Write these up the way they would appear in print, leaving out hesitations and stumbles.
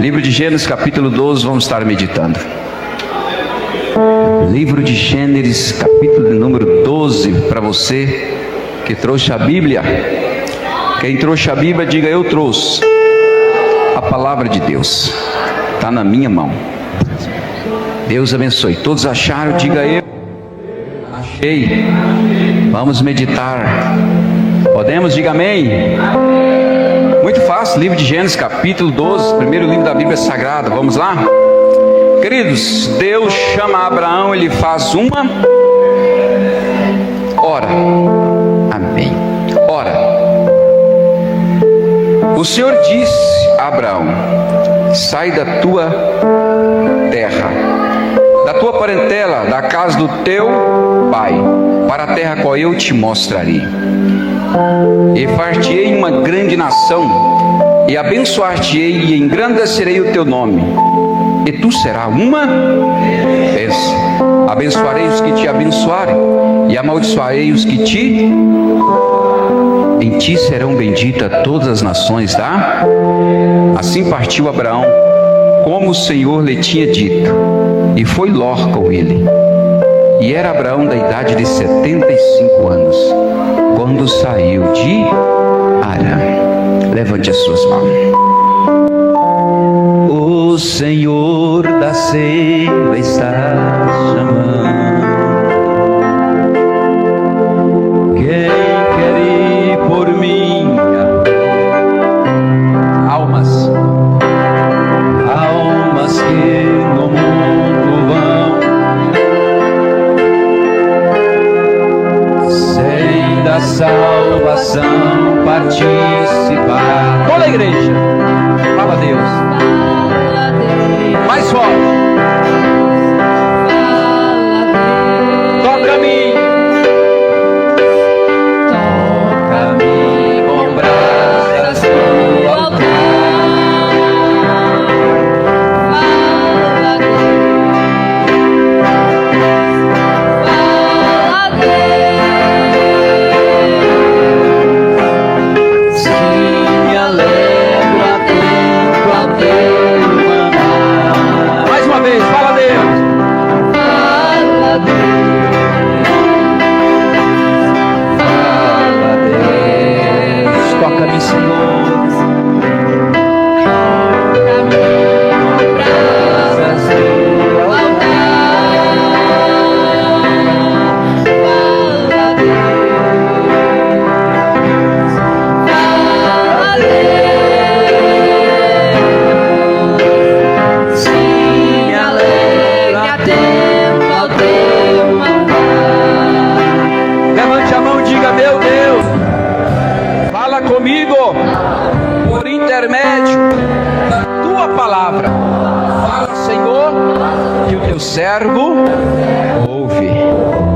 Livro de Gênesis, capítulo 12, vamos estar meditando. Livro de Gênesis, capítulo número 12, para você que trouxe a Bíblia. Quem trouxe a Bíblia, diga: eu trouxe. A palavra de Deus está na minha mão. Deus abençoe. Todos acharam? Diga: eu achei. Vamos meditar. Podemos? Diga amém. Muito fácil. Livro de Gênesis, capítulo 12, primeiro livro da Bíblia Sagrada. Vamos lá? Queridos, Deus chama Abraão, ele faz uma ora. Amém. Ora. O Senhor disse a Abraão: sai da tua terra, da tua parentela, da casa do teu pai, para a terra qual eu te mostrarei. E far-te-ei uma grande nação, e abençoar-te-ei, e engrandecerei o teu nome, e tu serás uma bênção. Abençoarei os que te abençoarem, e amaldiçoarei os que te... Em ti serão benditas todas as nações, tá? Assim partiu Abraão, como o Senhor lhe tinha dito, e foi Ló com ele. E era Abraão da idade de 75 anos, quando saiu de Harã. Levante as suas mãos. O Senhor da ceifa está chamando. Quem quer ir por minha almas que no mundo vão, sem da salvação participar. Toda a igreja, fala a Deus. Mais forte. Toca-me. Toca-me com brasas do altar. Servo, ouve.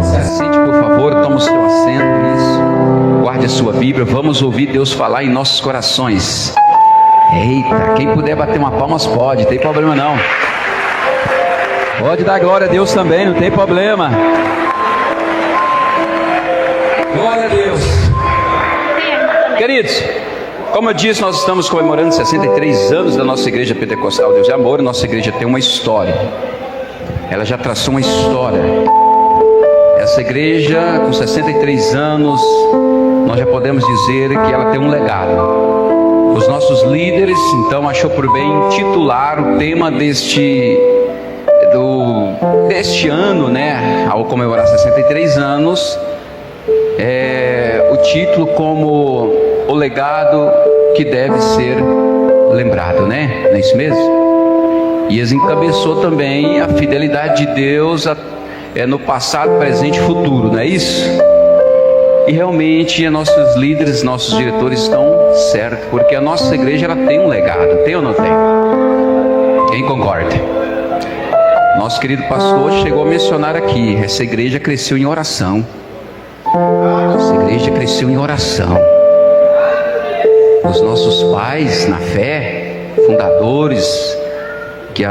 Se assente, por favor, toma o seu assento. Isso. Guarde a sua Bíblia. Vamos ouvir Deus falar em nossos corações. Eita, quem puder bater uma palma, pode, não tem problema não. Pode dar glória a Deus também, não tem problema. Glória a Deus. Queridos, como eu disse, nós estamos comemorando 63 anos da nossa igreja pentecostal Deus de Amor. Nossa igreja tem uma história. Ela já traçou uma história. Essa igreja, com 63 anos, nós já podemos dizer que ela tem um legado. Os nossos líderes, então, achou por bem titular o tema deste ano, né? Ao comemorar 63 anos, o título como o legado que deve ser lembrado, né? Não é isso mesmo? E eles encabeçou também a fidelidade de Deus no passado, presente e futuro, não é isso? E realmente nossos líderes, nossos diretores estão certos, porque a nossa igreja ela tem um legado, tem ou não tem? Quem concorda? Nosso querido pastor chegou a mencionar aqui, essa igreja cresceu em oração. Nossa igreja cresceu em oração. Os nossos pais na fé, fundadores, que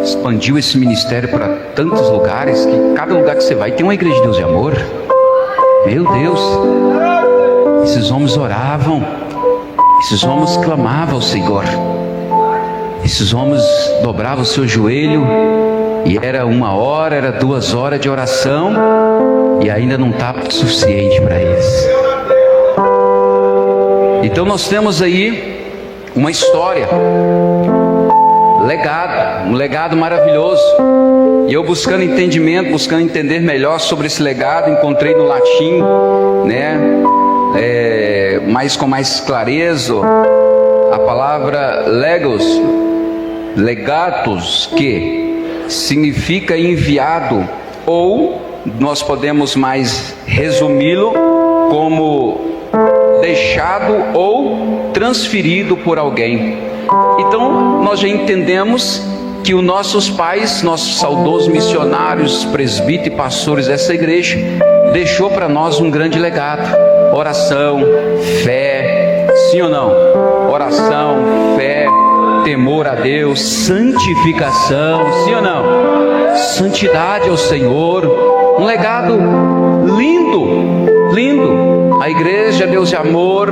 expandiu esse ministério para tantos lugares, que cada lugar que você vai tem uma igreja de Deus de Amor. Meu Deus, esses homens oravam, Esses homens clamavam ao Senhor. Esses homens dobravam o seu joelho, e era 1 hora, era 2 horas de oração, e ainda não estava suficiente para eles. Então nós temos aí uma história, um legado maravilhoso. E eu buscando entendimento, buscando entender melhor sobre esse legado, encontrei no latim, mas com mais clareza, a palavra legatus, que significa enviado, ou nós podemos mais resumi-lo como deixado ou transferido por alguém. Então nós já entendemos que os nossos pais, nossos saudosos missionários, presbíteros e pastores dessa igreja, deixou para nós um grande legado: oração, fé, sim ou não? Oração, fé, temor a Deus, santificação, sim ou não? Santidade ao Senhor, um legado lindo, lindo. A igreja Deus de Amor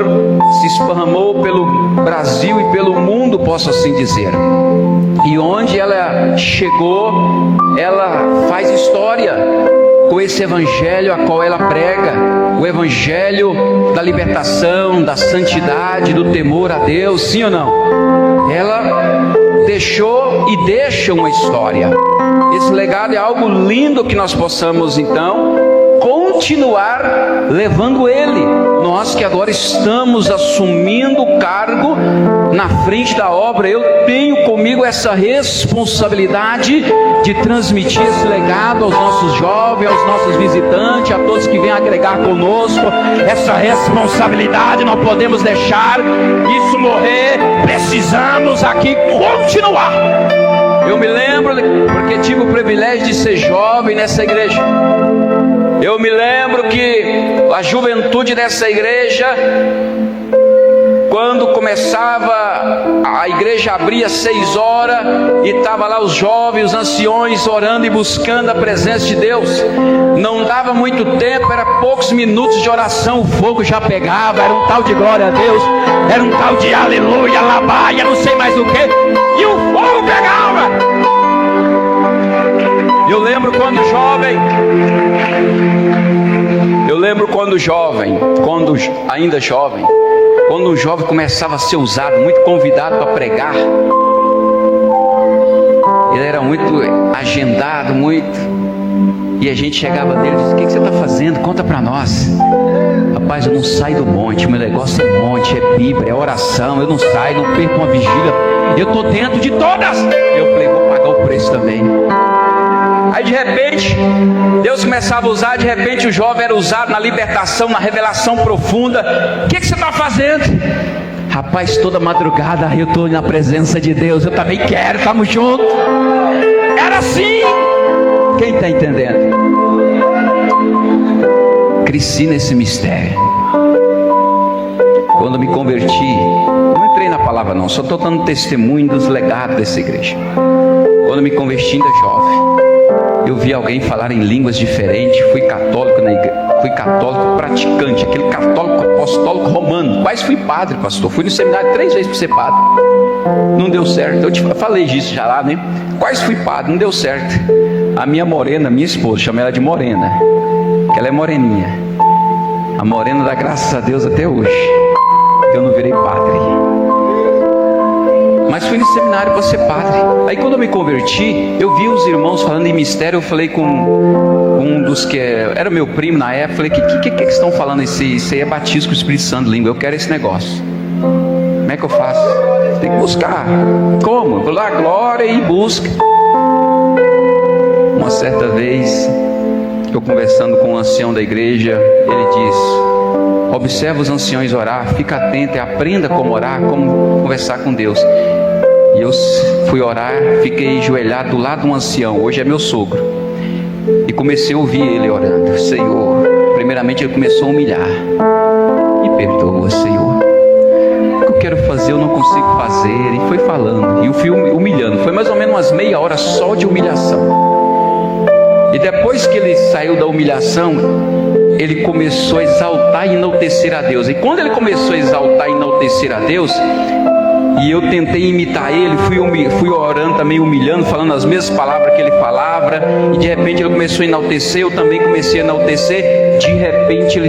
se esparramou pelo Brasil e pelo mundo, posso assim dizer. E onde ela chegou, ela faz história com esse evangelho a qual ela prega, o evangelho da libertação, da santidade, do temor a Deus, sim ou não? Ela deixou e deixa uma história. Esse legado é algo lindo que nós possamos então continuar levando ele. Nós que agora estamos assumindo o cargo na frente da obra, eu tenho comigo essa responsabilidade de transmitir esse legado aos nossos jovens, aos nossos visitantes, a todos que vêm agregar conosco. Essa responsabilidade não podemos deixar isso morrer. Precisamos aqui continuar. Eu me lembro, porque tive o privilégio de ser jovem nessa igreja. Eu me lembro que a juventude dessa igreja, quando começava, a igreja abria 6 horas, e estava lá os jovens, os anciões orando e buscando a presença de Deus. Não dava muito tempo, era poucos minutos de oração, o fogo já pegava, era um tal de glória a Deus, era um tal de aleluia, labaia, não sei mais o que, e o fogo pegava. Eu lembro quando ainda jovem, quando um jovem começava a ser usado, muito convidado para pregar, ele era muito agendado, e a gente chegava nele e disse: o que você está fazendo? Conta para nós. Rapaz, eu não saio do monte, meu negócio é monte, é Bíblia, é oração, eu não saio, não perco uma vigília, eu estou dentro de todas. Eu falei: vou pagar o preço também. Aí de repente, Deus começava a usar, de repente o jovem era usado na libertação, na revelação profunda. O que você está fazendo? Rapaz, toda madrugada eu estou na presença de Deus, eu também quero, estamos juntos. Era assim. Quem está entendendo? Cresci nesse mistério. Quando me converti, não entrei na palavra não, só estou dando testemunho dos legados dessa igreja. Quando me converti ainda jovem, eu vi alguém falar em línguas diferentes. Fui católico na igreja, fui católico praticante, aquele católico apostólico romano. Quase fui padre, pastor. Fui no seminário 3 vezes para ser padre. Não deu certo. Eu te falei disso já lá, né? Quase fui padre, não deu certo. A minha morena, minha esposa, chama ela de morena, que ela é moreninha. A morena dá graças a Deus até hoje. Eu não virei padre, mas fui no seminário para ser padre. Aí quando eu me converti, eu vi os irmãos falando em mistério. Eu falei com um dos que era meu primo na época, falei: que estão falando isso aí é batismo com o Espírito Santo, língua, eu quero esse negócio. Como é que eu faço? Tem que buscar. Como? Vou lá, glória, e busca. Uma certa vez, eu conversando com um ancião da igreja, ele disse: observa os anciões orar, fica atento e aprenda como orar, como conversar com Deus. E eu fui orar, fiquei ajoelhado do lado de um ancião, hoje é meu sogro, e comecei a ouvir ele orando. Senhor, primeiramente ele começou a humilhar: me perdoa, Senhor, o que eu quero fazer eu não consigo fazer. E foi falando, e eu fui humilhando. Foi mais ou menos umas meia hora só de humilhação. E depois que ele saiu da humilhação, ele começou a exaltar e enaltecer a Deus. E quando ele começou a exaltar e enaltecer a Deus, e eu tentei imitar ele, fui orando também, humilhando, falando as mesmas palavras que ele falava, e de repente ele começou a enaltecer, eu também comecei a enaltecer. De repente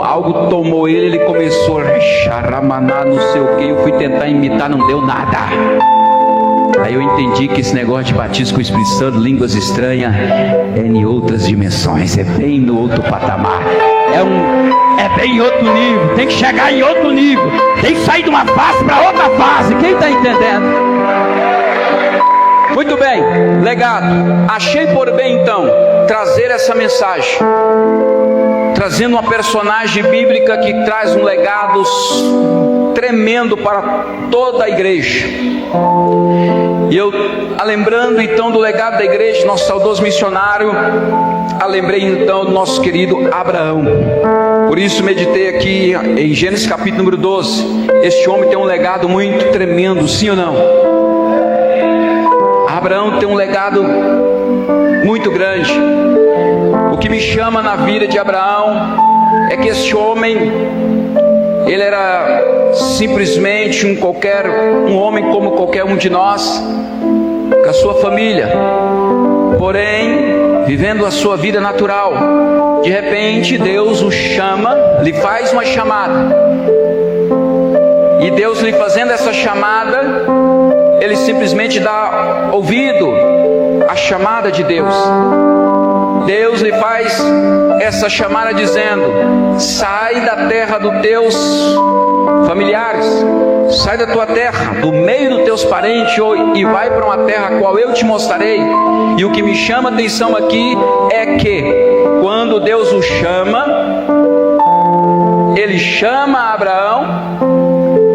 algo tomou ele começou a charamanar, não sei o que. Eu fui tentar imitar, não deu nada. Aí eu entendi que esse negócio de batismo com o Espírito Santo, línguas estranhas, é em outras dimensões, é bem no outro patamar, é bem em outro nível, tem que chegar em outro nível, tem que sair de uma fase para outra fase. Quem está entendendo? Muito bem, legado. Achei por bem então trazer essa mensagem, trazendo uma personagem bíblica que traz um legado tremendo para toda a igreja. E eu, lembrando então do legado da igreja, nosso saudoso missionário, lembrei então do nosso querido Abraão. Por isso meditei aqui em Gênesis capítulo número 12. Este homem tem um legado muito tremendo, sim ou não? Abraão tem um legado muito grande. O que me chama na vida de Abraão é que este homem, ele era simplesmente um homem como qualquer um de nós, com a sua família, porém vivendo a sua vida natural. De repente Deus o chama, lhe faz uma chamada, e Deus lhe fazendo essa chamada, ele simplesmente dá ouvido à chamada de Deus. Deus lhe faz essa chamada dizendo: sai da terra dos teus familiares, sai da tua terra, do meio dos teus parentes, e vai para uma terra a qual eu te mostrarei. E o que me chama a atenção aqui é que quando Deus o chama, ele chama Abraão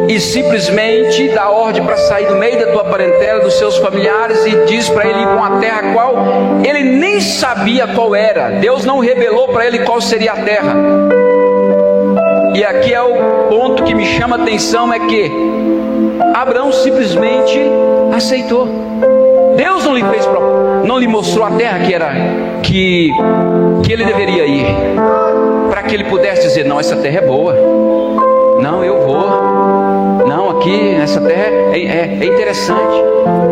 e simplesmente dá ordem para sair do meio da tua parentela, dos seus familiares, e diz para ele ir para uma terra a qual ele nem sabia qual era. Deus não revelou para ele qual seria a terra. E aqui é o ponto que me chama a atenção, é que Abraão simplesmente aceitou. Deus não lhe fez, não lhe mostrou a terra que ele deveria ir, para que ele pudesse dizer: não, essa terra é boa, não, eu vou, não, aqui essa terra é interessante.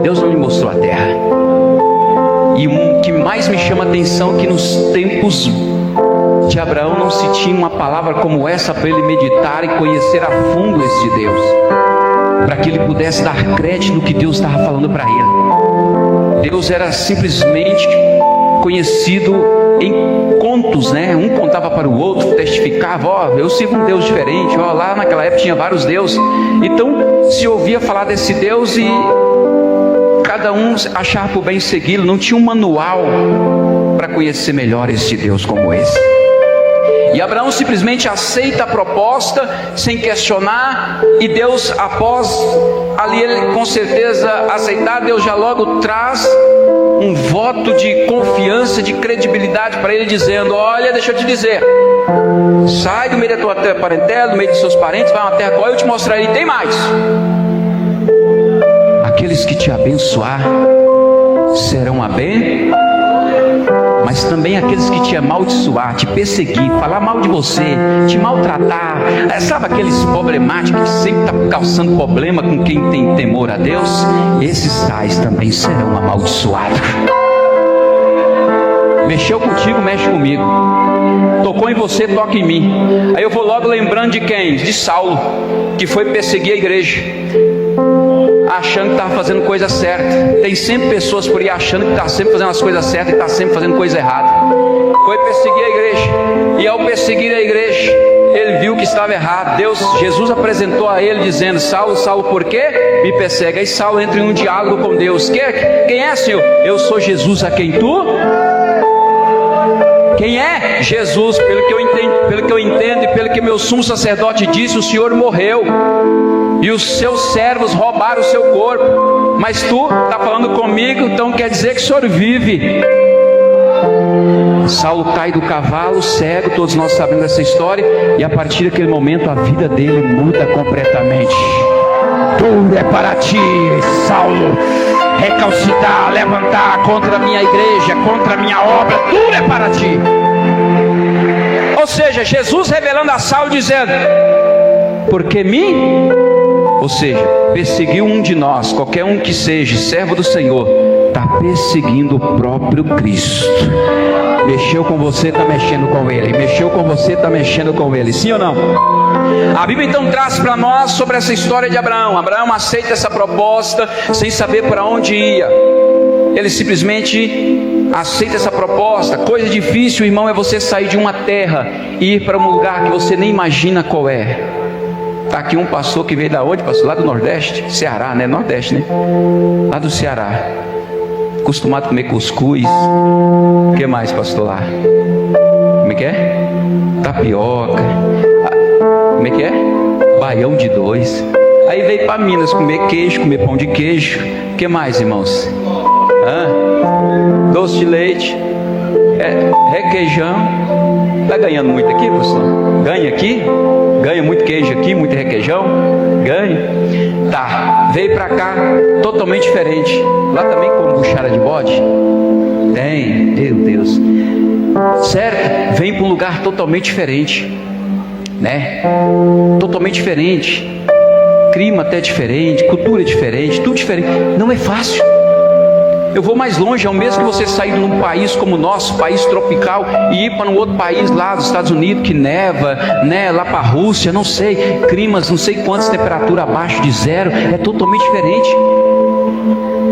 Deus não lhe mostrou a terra. E o que mais me chama a atenção é que nos tempos de Abraão não se tinha uma palavra como essa para ele meditar e conhecer a fundo esse Deus, para que ele pudesse dar crédito no que Deus estava falando para ele. Deus era simplesmente conhecido em contos, né? Um contava para o outro, testificava: eu sirvo um Deus diferente, lá naquela época tinha vários deuses. Então se ouvia falar desse Deus e cada um achava por bem segui-lo. Não tinha um manual para conhecer melhor este Deus como esse. E Abraão simplesmente aceita a proposta sem questionar, e Deus, após ali ele com certeza aceitar, Deus já logo traz um voto de confiança, de credibilidade para ele, dizendo: olha, deixa eu te dizer, sai do meio da tua parentela, do meio dos seus parentes, vai a uma terra qual eu te mostrarei. E tem mais: aqueles que te abençoar serão abençoados, mas também aqueles que te amaldiçoar, te perseguir, falar mal de você, te maltratar, sabe aqueles problemáticos que sempre estão causando problema com quem tem temor a Deus, esses tais também serão amaldiçoados. Mexeu contigo, mexe comigo. Tocou em você, toca em mim. Aí eu vou logo lembrando de quem? De Saulo, que foi perseguir a igreja, achando que estava fazendo coisa certa. Tem sempre pessoas por aí achando que está sempre fazendo as coisas certas e está sempre fazendo coisa errada. Foi perseguir a igreja, e ao perseguir a igreja, ele viu que estava errado. Jesus apresentou a ele dizendo: Saulo, Saulo, por que me persegue? Aí Saulo entra em um diálogo com Deus: quem é, Senhor? Eu sou Jesus, a quem tu? Quem é? Jesus. Pelo que eu entendo e pelo que meu sumo sacerdote disse, o Senhor morreu e os seus servos roubaram o seu corpo, mas tu está falando comigo, então quer dizer que o Senhor vive. Saulo cai do cavalo, cego, todos nós sabemos essa história, e a partir daquele momento a vida dele muda completamente. Duro é para ti, Saulo, recalcitrar, levantar contra a minha igreja, contra a minha obra. Duro é para ti. Ou seja, Jesus revelando a Saulo dizendo: porque me, ou seja, perseguiu um de nós, qualquer um que seja servo do Senhor, está perseguindo o próprio Cristo. Mexeu com você, está mexendo com ele. Mexeu com você, está mexendo com ele. Sim ou não? A Bíblia então traz para nós sobre essa história de Abraão. Abraão aceita essa proposta sem saber para onde ia. Ele simplesmente aceita essa proposta. Coisa difícil, irmão, é você sair de uma terra e ir para um lugar que você nem imagina qual é. Está aqui um pastor que veio da onde, pastor? Lá do Nordeste, Ceará, né? Nordeste, né? Lá do Ceará. Acostumado a comer cuscuz. O que mais, pastor, lá? Como é que é? Tapioca. Como é que é? Baião de dois. Aí veio para Minas comer queijo, comer pão de queijo. O que mais, irmãos? Doce de leite. Requeijão. Está ganhando muito aqui, pastor? Ganha aqui? Ganha muito queijo aqui, muito requeijão? Ganha. Tá, veio para cá totalmente diferente. Lá também com buchara de bode? Tem, meu Deus. Certo? Vem para um lugar totalmente diferente, né? Totalmente diferente. Clima até diferente, cultura diferente, tudo diferente. Não é fácil. Eu vou mais longe, é o mesmo que você sair de um país como o nosso, país tropical, e ir para um outro país lá dos Estados Unidos que neva, né, lá para a Rússia, não sei, climas, não sei quantas temperaturas abaixo de zero, é totalmente diferente.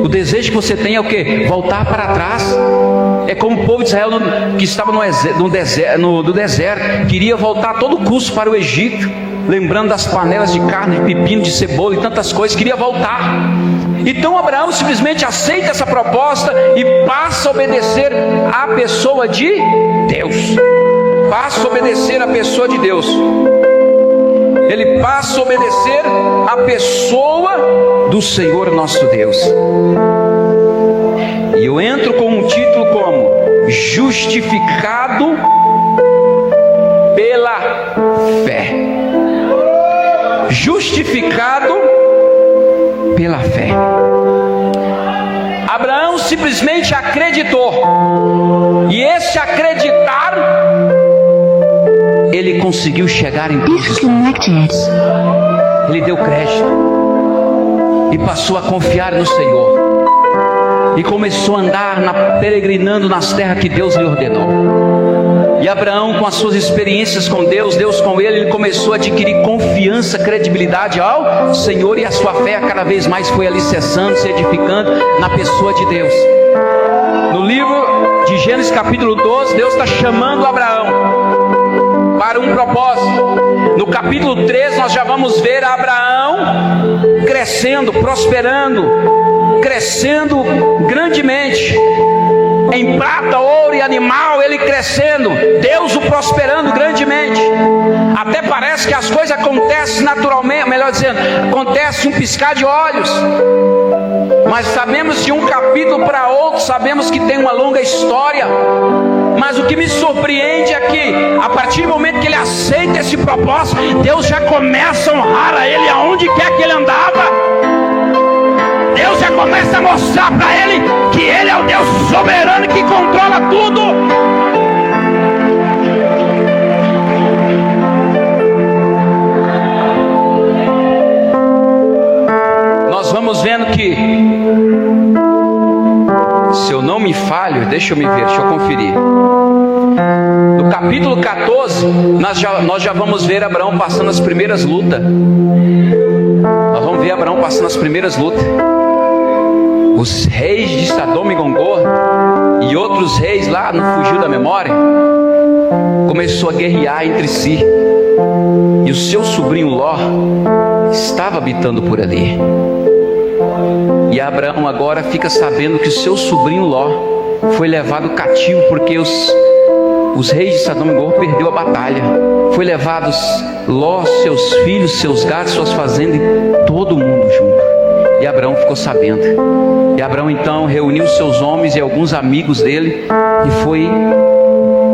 O desejo que você tem é o quê? Voltar para trás. É como o povo de Israel que estava no deserto, queria voltar a todo custo para o Egito, lembrando das panelas de carne, de pepino, de cebola e tantas coisas, queria voltar. Então Abraão simplesmente aceita essa proposta e passa a obedecer à pessoa de Deus. Passa a obedecer à pessoa de Deus. Ele passa a obedecer à pessoa do Senhor nosso Deus. E eu entro com um título como justificado pela fé. Justificado pela fé. Abraão simplesmente acreditou, e esse acreditar, ele conseguiu chegar em posição. Ele deu crédito e passou a confiar no Senhor, e começou a andar peregrinando nas terras que Deus lhe ordenou. E Abraão, com as suas experiências com Deus, Deus com ele começou a adquirir confiança, credibilidade ao Senhor, e a sua fé cada vez mais foi alicerçando, se edificando na pessoa de Deus. No livro de Gênesis capítulo 12, Deus está chamando Abraão para um propósito. No capítulo 3 nós já vamos ver Abraão crescendo, prosperando, crescendo grandemente, em prata, ouro e animal, ele crescendo, Deus o prosperando grandemente. Até parece que as coisas acontecem naturalmente, melhor dizendo, acontece um piscar de olhos. Mas sabemos de um capítulo para outro, sabemos que tem uma longa história. Mas o que me surpreende é que, a partir do momento que ele aceita esse propósito, Deus já começa a honrar a ele aonde quer que ele andava. Deus já começa a mostrar para ele que ele é o Deus soberano que controla tudo. Nós vamos vendo que, se eu não me falho, deixa eu conferir. No capítulo 14, nós já vamos ver Abraão passando as primeiras lutas. Nós vamos ver Abraão passando as primeiras lutas. Os reis de Sodoma e Gomorra e outros reis lá, não fugiu da memória, começou a guerrear entre si. E o seu sobrinho Ló estava habitando por ali. E Abraão agora fica sabendo que o seu sobrinho Ló foi levado cativo, porque os reis de Sodoma e Gomorra perdeu a batalha. Foi levados Ló, seus filhos, seus gados, suas fazendas e todo mundo junto. E Abraão ficou sabendo. E Abraão então reuniu seus homens e alguns amigos dele e foi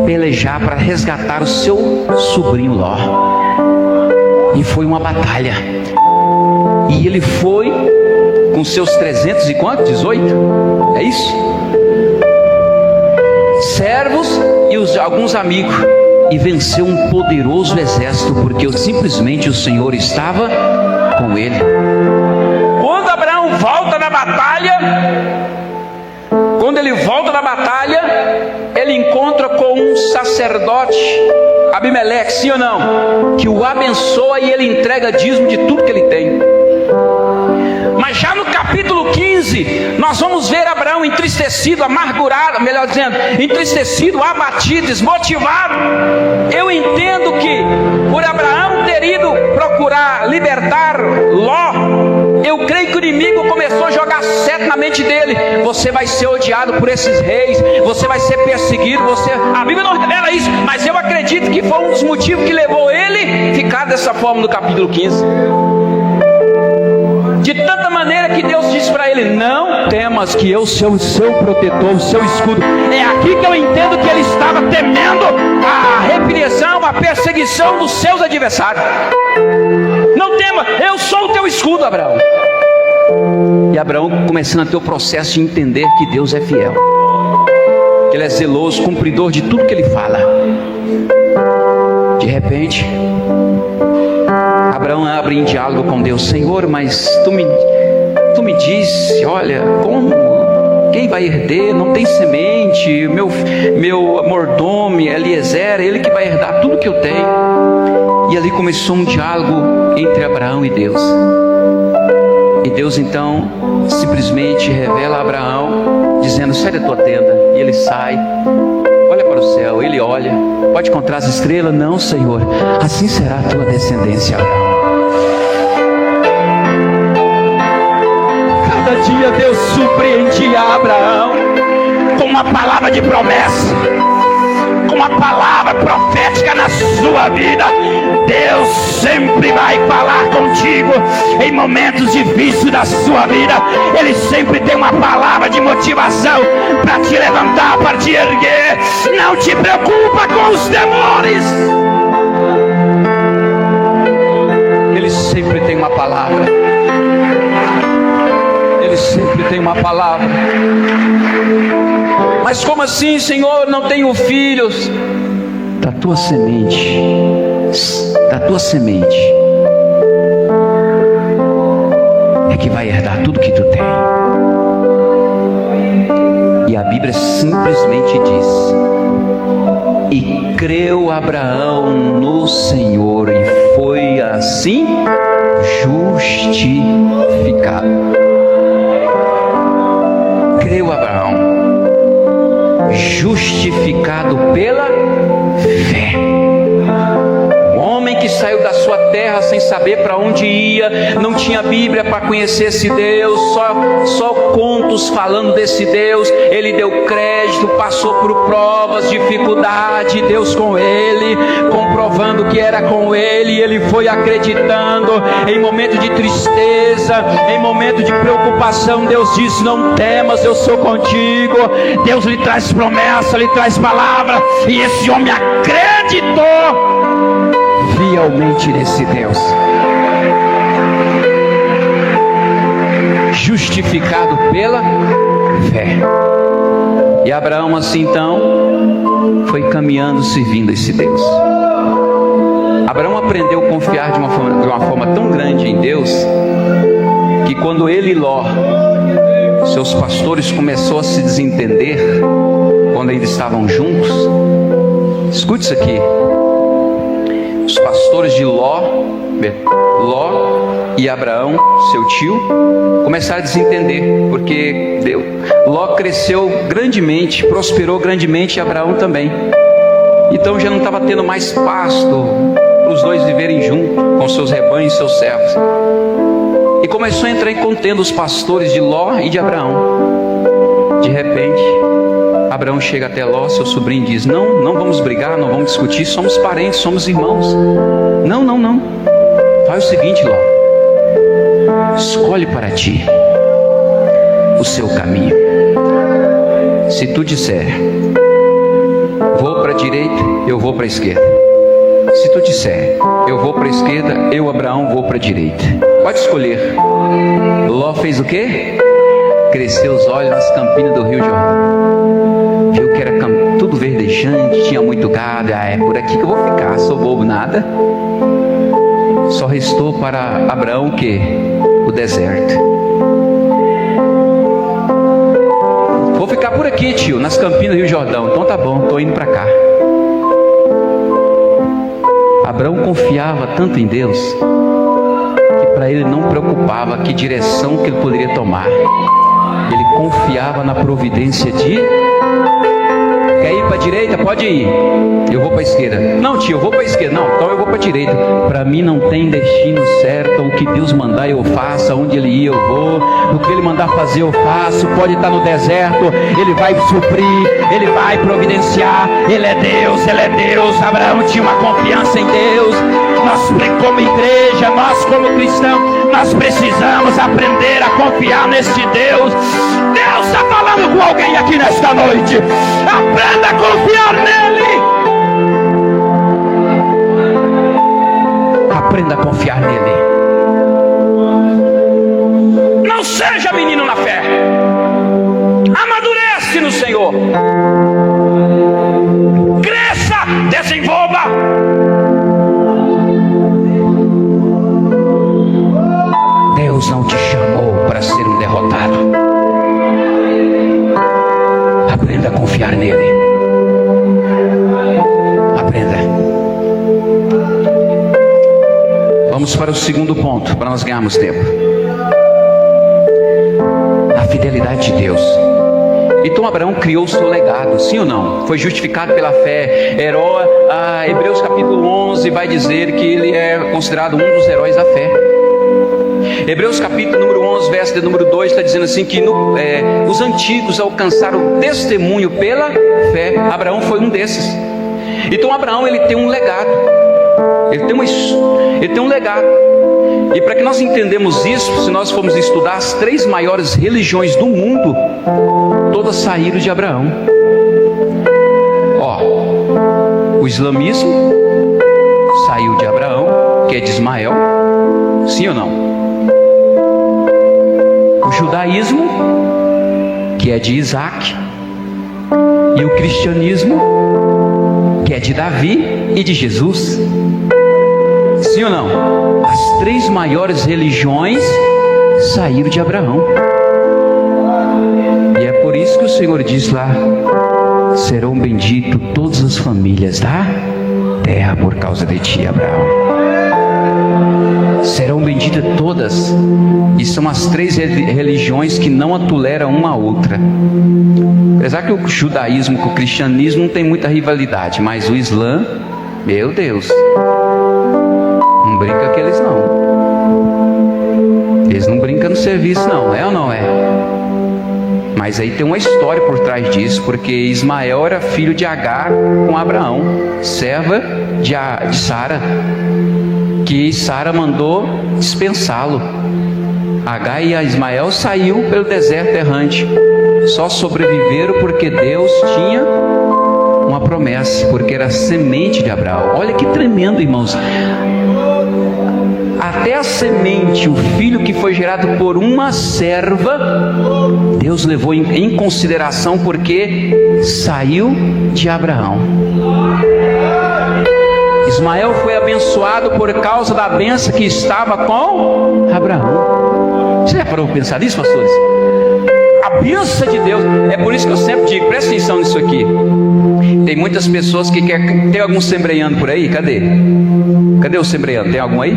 pelejar para resgatar o seu sobrinho Ló. E foi uma batalha. E ele foi com seus 300 e quanto? 18? É isso? Servos e alguns amigos. E venceu um poderoso exército, porque simplesmente o Senhor estava com ele. Quando Abraão volta da batalha, ele encontra com um sacerdote, Abimeleque, sim ou não? Que o abençoa e ele entrega dízimo de tudo que ele tem. Mas já no capítulo 15, nós vamos ver Abraão entristecido, amargurado, melhor dizendo, entristecido, abatido, desmotivado. Eu entendo que por Abraão ter ido procurar libertar Ló, eu creio que o inimigo começou a jogar seta na mente dele. Você vai ser odiado por esses reis, você vai ser perseguido, a Bíblia não revela isso, mas eu acredito que foi um dos motivos que levou ele a ficar dessa forma no capítulo 15. De tanta maneira que Deus disse para ele: não temas, que eu sou o seu protetor, o seu escudo. É aqui que eu entendo que ele estava temendo a repreensão, a perseguição dos seus adversários. Não tema, eu sou o teu escudo, Abraão. E Abraão começando a ter o processo de entender que Deus é fiel, que Ele é zeloso, cumpridor de tudo que Ele fala. De repente, Abraão abre em diálogo com Deus: Senhor, mas tu me disse, olha, como? Quem vai herder? Não tem semente. Meu mordomo Eliezer, ele que vai herdar tudo que eu tenho. E ali começou um diálogo entre Abraão e Deus. E Deus então simplesmente revela a Abraão, dizendo: sai da tua tenda. E ele sai, olha para o céu, ele olha, pode contar as estrelas? Não, Senhor, assim será a tua descendência, Abraão. Cada dia Deus surpreendia Abraão com uma palavra de promessa, com uma palavra profética na sua vida. Deus sempre vai falar contigo em momentos difíceis da sua vida. Ele sempre tem uma palavra de motivação para te levantar, para te erguer. Não te preocupa com os temores. Ele sempre tem uma palavra. Ele sempre tem uma palavra. Mas como assim, Senhor? Não tenho filhos. Da tua semente é que vai herdar tudo que tu tem. E a Bíblia simplesmente diz: e creu Abraão no Senhor, e foi assim justificado. Creu Abraão, justificado pela fé. O homem que saiu da sua terra sem saber para onde ia, não tinha Bíblia para conhecer esse Deus, só contos falando desse Deus. Ele deu crédito, passou por provas, dificuldade, Deus com ele, comprovando que era com ele, e ele foi acreditando. Em momento de tristeza, em momento de preocupação, Deus disse: não temas, eu sou contigo. Deus lhe traz promessa, lhe traz palavra, e esse homem acreditou fielmente nesse Deus. Justificado pela fé. E Abraão assim então foi caminhando, servindo esse Deus. Abraão aprendeu a confiar de uma forma tão grande em Deus, que quando ele e Ló, seus pastores, começou a se desentender, quando ainda estavam juntos. Escute isso aqui. Os pastores de Ló e Abraão, seu tio, começaram a desentender, porque Ló cresceu grandemente, prosperou grandemente, e Abraão também. Então já não estava tendo mais pasto para os dois viverem juntos, com seus rebanhos e seus servos. E começou a entrar em contenda os pastores de Ló e de Abraão. De repente, Abraão chega até Ló, seu sobrinho, e diz: não vamos brigar, não vamos discutir, somos parentes, somos irmãos. Não. Faz o seguinte, Ló, escolhe para ti o seu caminho. Se tu disser: vou para a direita, eu vou para a esquerda. Se tu disser, eu vou para a esquerda, eu, Abraão, vou para a direita. Pode escolher. Ló fez o quê? Cresceu os olhos nas campinas do Rio Jordão. Viu que era tudo verdejante, tinha muito gado. É por aqui que eu vou ficar, sou bobo nada. Só restou para Abraão o quê? O deserto. Vou ficar por aqui, tio, nas campinas do Rio Jordão. Então tá bom, estou indo para cá. Abraão confiava tanto em Deus que para ele não preocupava que direção que ele poderia tomar. Ele confiava na providência de... Quer ir para a direita? Pode ir. Eu vou para a esquerda. Não, tio, eu vou para a esquerda. Não, então eu vou para a direita. Para mim não tem destino certo. O que Deus mandar eu faço. Onde Ele ir eu vou. O que Ele mandar fazer eu faço. Pode estar no deserto, Ele vai suprir, Ele vai providenciar. Ele é Deus, Ele é Deus. Abraão tinha uma confiança em Deus. Nós como igreja, nós como cristãos, nós precisamos aprender a confiar nesse Deus. Deus está falando com alguém aqui nesta noite. Aprenda a confiar nele. Aprenda a confiar nele. Não seja menino na fé. Amadurece no Senhor. Cresça, desenvolva. Deus não te chamou para ser um derrotado. Aprenda a confiar nele. Aprenda. Vamos para o segundo ponto, para nós ganharmos tempo. A fidelidade de Deus. Então Abraão criou o seu legado, sim ou não? Foi justificado pela fé. Hebreus capítulo 11 vai dizer que ele é considerado um dos heróis da fé. Hebreus capítulo número 11, verso de número 2 está dizendo assim que os antigos alcançaram testemunho pela fé. Abraão foi um desses. Então Abraão ele tem um legado. Ele tem um legado. E para que nós entendamos isso, se nós formos estudar as 3 maiores religiões do mundo, todas saíram de Abraão. O islamismo saiu de Abraão, que é de Ismael. Sim ou não? O judaísmo, que é de Isaac, e o cristianismo, que é de Davi e de Jesus. Sim ou não? As 3 maiores religiões saíram de Abraão. E é por isso que o Senhor diz lá: serão benditas todas as famílias da terra por causa de ti, Abraão. Serão benditas todas. E são as 3 religiões que não toleram uma a outra. Apesar que o judaísmo com o cristianismo não tem muita rivalidade, mas o Islã, meu Deus, não brinca com eles não. Eles não brincam no serviço não, é ou não é? Mas aí tem uma história por trás disso, porque Ismael era filho de Agar com Abraão, serva de Sara, que Sara mandou dispensá-lo. Agar e Ismael saiu pelo deserto errante, só sobreviveram porque Deus tinha uma promessa, porque era semente de Abraão. Olha que tremendo, irmãos. Até a semente, o filho que foi gerado por uma serva, Deus levou em consideração, porque saiu de Abraão. Ismael foi abençoado por causa da bênção que estava com Abraão. Você já parou para pensar nisso, pastores? A bênção de Deus. É por isso que eu sempre digo, presta atenção nisso aqui. Tem muitas pessoas que querem. Tem algum sembreando por aí? Cadê? Cadê o sembreando? Tem algum aí?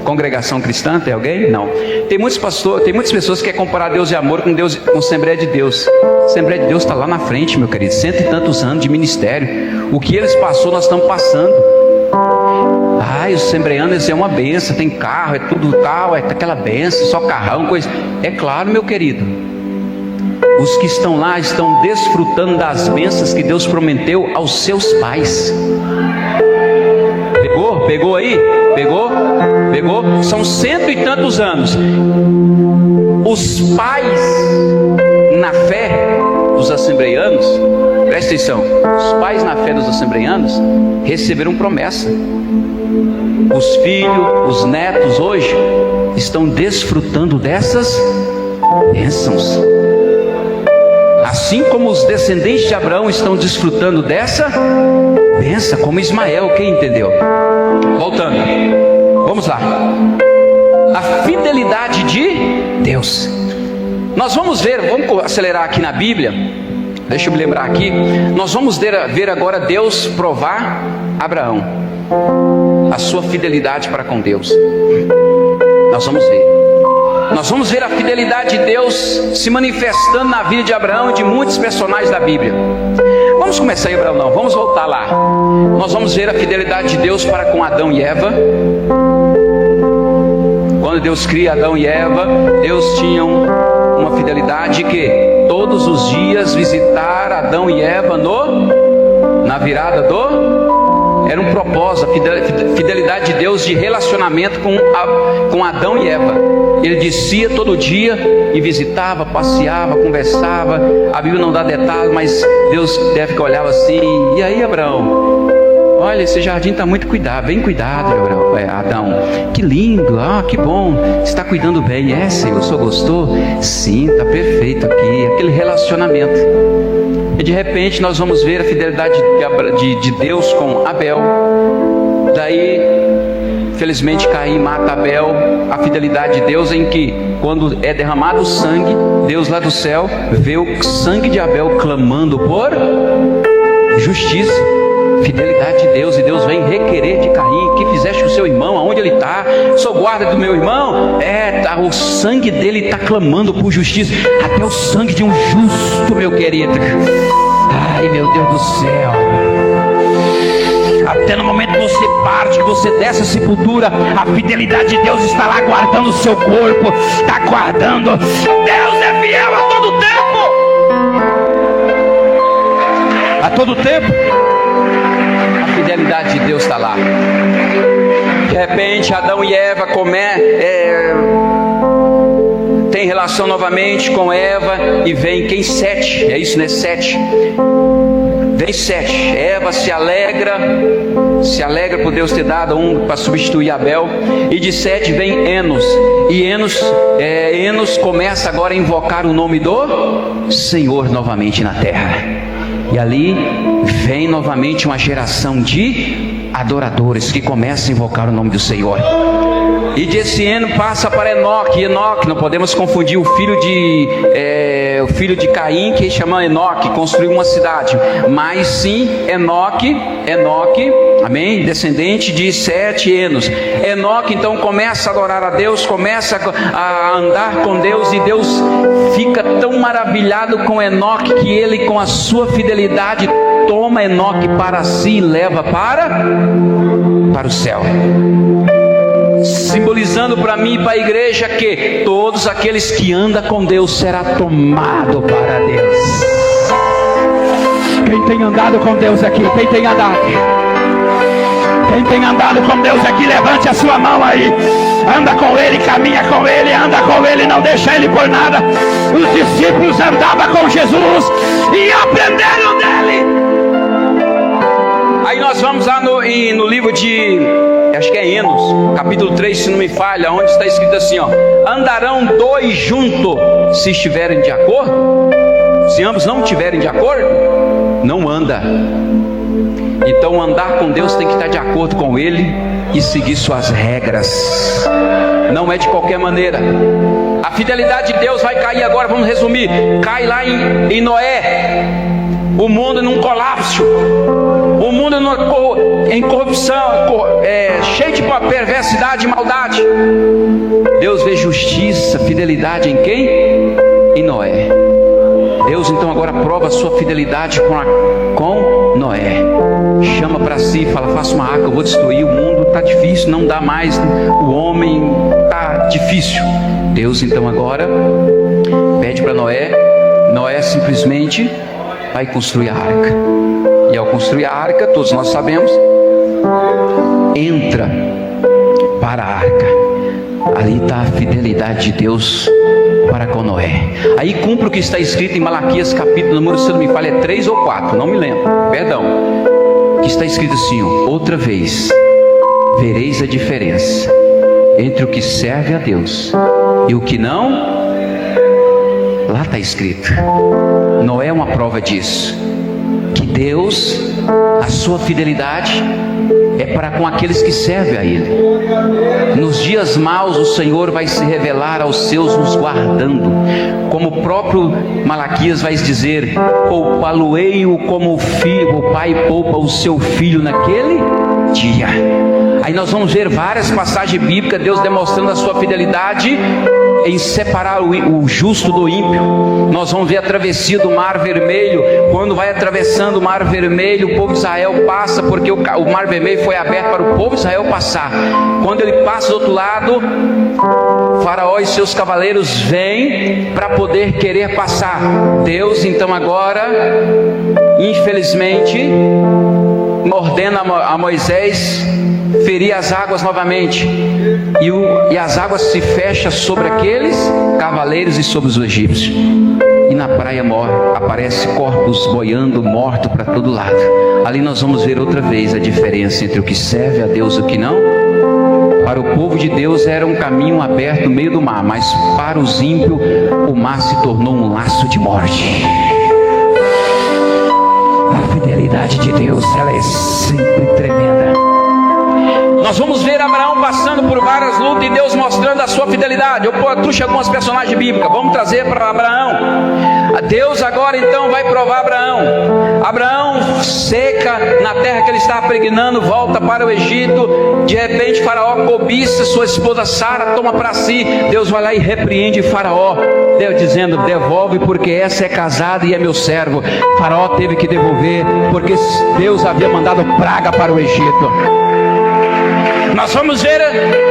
Congregação cristã? Tem alguém? Não. Tem muitos pastores, tem muitas pessoas que querem comparar Deus de amor com Deus, com Assembleia de Deus. A Assembleia de Deus está lá na frente, meu querido. 100 e tantos anos de ministério. O que eles passou, nós estamos passando. Os assembleanos é uma benção, tem carro, é tudo tal, é aquela benção, só carrão, coisa. É claro, meu querido. Os que estão lá estão desfrutando das bênçãos que Deus prometeu aos seus pais. Pegou aí? Pegou? São 100 e tantos anos. Os pais na fé dos assembleianos, presta atenção, os pais na fé dos assembleianos receberam promessa. Os filhos, os netos hoje estão desfrutando dessas bênçãos. Assim como os descendentes de Abraão estão desfrutando dessa bênção, como Ismael, quem entendeu? Voltando, vamos lá. A fidelidade de Deus. Nós vamos ver, vamos acelerar aqui na Bíblia. Deixa eu me lembrar aqui. Nós vamos ver agora Deus provar Abraão, a sua fidelidade para com Deus. Nós vamos ver. Nós vamos ver a fidelidade de Deus se manifestando na vida de Abraão e de muitos personagens da Bíblia. Vamos começar em Abraão, não, vamos voltar lá. Nós vamos ver a fidelidade de Deus para com Adão e Eva. Quando Deus cria Adão e Eva, Deus tinha uma fidelidade que todos os dias visitar Adão e Eva na virada era um propósito, a fidelidade de Deus de relacionamento com Adão e Eva. Ele descia todo dia e visitava, passeava, conversava. A Bíblia não dá detalhes, mas Deus deve que olhava assim: e aí, Abraão? Olha, esse jardim está muito cuidado, bem cuidado, Adão. Que lindo, que bom, você está cuidando bem. É, Senhor, o senhor gostou? Sim, está perfeito aqui. Aquele relacionamento. E de repente nós vamos ver a fidelidade de Deus com Abel. Daí, felizmente, Caim mata Abel. A fidelidade de Deus em que, quando é derramado o sangue, Deus lá do céu vê o sangue de Abel clamando por justiça. Fidelidade de Deus, e Deus vem requerer de Caim: que fizeste com o seu irmão? Aonde ele está? Sou guarda do meu irmão? O sangue dele está clamando por justiça. Até o sangue de um justo, meu querido. Ai, meu Deus do céu. Até no momento que você parte, que você desce a sepultura, a fidelidade de Deus está lá guardando o seu corpo, está guardando. Deus é fiel a todo tempo. A todo tempo. A fidelidade de Deus está lá. De repente, Adão e Eva tem relação novamente com Eva, e vem quem? Sete, é isso, né? Sete. Vem Sete. Eva se alegra por Deus ter dado um para substituir Abel. E de Sete vem Enos. E Enos começa agora a invocar o nome do Senhor novamente na terra. E ali vem novamente uma geração de adoradores que começam a invocar o nome do Senhor. E desse Enos passa para Enoque. Enoque, não podemos confundir o filho de Caim, que chama Enoque, construiu uma cidade, mas sim Enoque, amém? Descendente de Sete Enos. Enoque então começa a adorar a Deus, começa a andar com Deus, e Deus fica tão maravilhado com Enoque que ele, com a sua fidelidade, toma Enoque para si e leva para o céu, simbolizando para mim e para a igreja que todos aqueles que andam com Deus será tomado para Deus. Quem tem andado com Deus aqui? Quem tem andado? Quem tem andado com Deus aqui, levante a sua mão aí. Anda com Ele, caminha com Ele, anda com Ele, não deixa Ele por nada. Os discípulos andavam com Jesus e aprenderam dele. Aí nós vamos lá no livro de, acho que é Enos, capítulo 3, se não me falha, onde está escrito assim, andarão dois juntos se estiverem de acordo? Se ambos não estiverem de acordo, não anda. Então andar com Deus tem que estar de acordo com Ele e seguir suas regras. Não é de qualquer maneira. A fidelidade de Deus vai cair agora, vamos resumir. Cai lá em Noé. O mundo num colapso, o mundo em corrupção, cheio de perversidade e maldade. Deus vê justiça, fidelidade em quem? Em Noé. Deus então agora prova a sua fidelidade com Noé. Chama para si e fala: faça uma arca, eu vou destruir o mundo, está difícil, não dá mais, o homem está difícil. Deus então agora pede para Noé simplesmente vai construir a arca. E ao construir a arca, todos nós sabemos, entra para a arca. Ali está a fidelidade de Deus para com Noé. Aí cumpre o que está escrito em Malaquias capítulo número, se não me falha, é 3 ou 4, não me lembro, perdão, que está escrito assim, ó: outra vez vereis a diferença entre o que serve a Deus e o que não. Lá está escrito. Noé é uma prova disso, que Deus, a sua fidelidade é para com aqueles que servem a Ele. Nos dias maus o Senhor vai se revelar aos seus, nos guardando, como o próprio Malaquias vai dizer: poupá-lo-ei-o como o pai poupa o seu filho naquele dia. Aí nós vamos ver várias passagens bíblicas, Deus demonstrando a sua fidelidade em separar o justo do ímpio. Nós vamos ver a travessia do Mar Vermelho. Quando vai atravessando o Mar Vermelho, o povo de Israel passa, porque o Mar Vermelho foi aberto para o povo de Israel passar. Quando ele passa do outro lado, Faraó e seus cavaleiros vêm para poder querer passar. Deus então agora, infelizmente, ordena a Moisés ferir as águas novamente, e as águas se fecham sobre aqueles cavaleiros e sobre os egípcios, e na praia aparece corpos boiando, mortos para todo lado. Ali nós vamos ver outra vez a diferença entre o que serve a Deus e o que não. Para o povo de Deus era um caminho aberto no meio do mar, mas para os ímpios o mar se tornou um laço de morte. A fidelidade de Deus, ela é sempre tremenda. Nós vamos ver Abraão passando por várias lutas e Deus mostrando a sua fidelidade. Eu trouxe algumas personagens bíblicas, vamos trazer para Abraão. Deus agora então vai provar Abraão. Abraão seca na terra que ele estava pregnando, volta para o Egito. De repente Faraó cobiça sua esposa Sara, toma para si. Deus vai lá e repreende Faraó, Deus dizendo: devolve, porque essa é casada e é meu servo. Faraó teve que devolver, porque Deus havia mandado praga para o Egito. Nós vamos ver